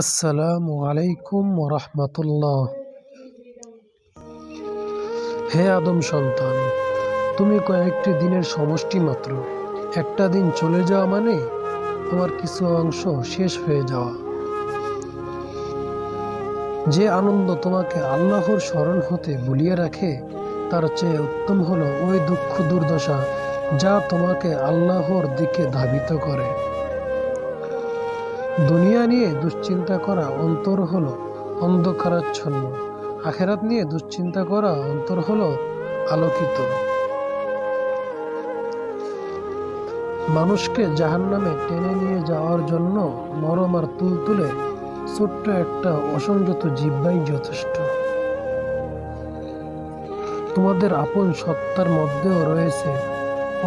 আসসালামু আলাইকুম ওরহমতুল্লাহ। হে আদম সন্তান, তুমি কয়েকটি দিনের সমষ্টি মাত্র। একটা দিন চলে যাওয়া মানে তোমার কিছু অংশ শেষ হয়ে যাওয়া। যে আনন্দ তোমাকে আল্লাহর স্মরণ হতে ভুলিয়ে রাখে, তার চেয়ে উত্তম হলো ওই দুঃখ দুর্দশা যা তোমাকে আল্লাহর দিকে ধাবিত করে। দুনিয়া নিয়ে দুশ্চিন্তা করা অন্তর হলো অন্ধকারাচ্ছন্ন, আখেরাত নিয়ে দুশ্চিন্তা করা অন্তর হলো আলোকিত। মানুষকে জাহান্নামে টেনে নিয়ে যাওয়ার জন্য নরম আর তুলতুলে ছোট্ট একটা অসংযত জিহ্বাই যথেষ্ট। তোমাদের আপন সত্তার মধ্যেও রয়েছে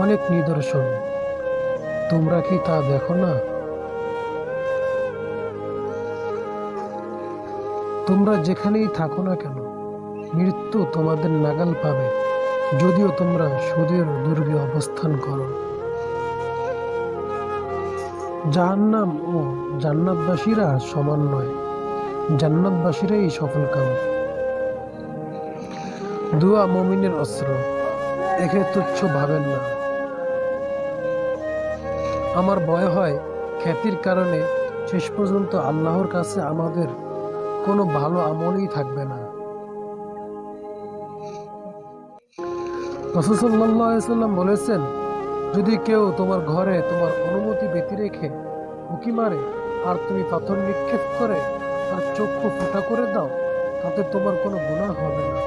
অনেক নিদর্শন, তোমরা কি তা দেখো না? তোমরা যেখানেই থাকো না কেন, মৃত্যু তোমাদের নাগাল পাবে, যদিও তোমরা সুদূর দুর্গে অবস্থান করো। জাহান্নাম ও জান্নাতবাসীরা সমান নয়, জান্নাতবাসীরাই সফলকাম। দুয়া মুমিনের অস্ত্র, একে তুচ্ছ ভাবেন না। আমার ভয় হয় খ্যাতির কারণে শেষ পর্যন্ত আল্লাহর কাছে আমাদের কোনো ভালো আমলই থাকবে না। রাসূল সাল্লাল্লাহু আলাইহি ওয়াসাল্লাম বলেছেন, যদি কেউ তোমার ঘরে তোমার অনুমতি ব্যতি রেখে উঁকি মারে আর তুমি পাথর নিক্ষেপ করে তার চক্ষু ফোঁটা করে দাও, তাতে তোমার কোনো গুনাহ হবে না।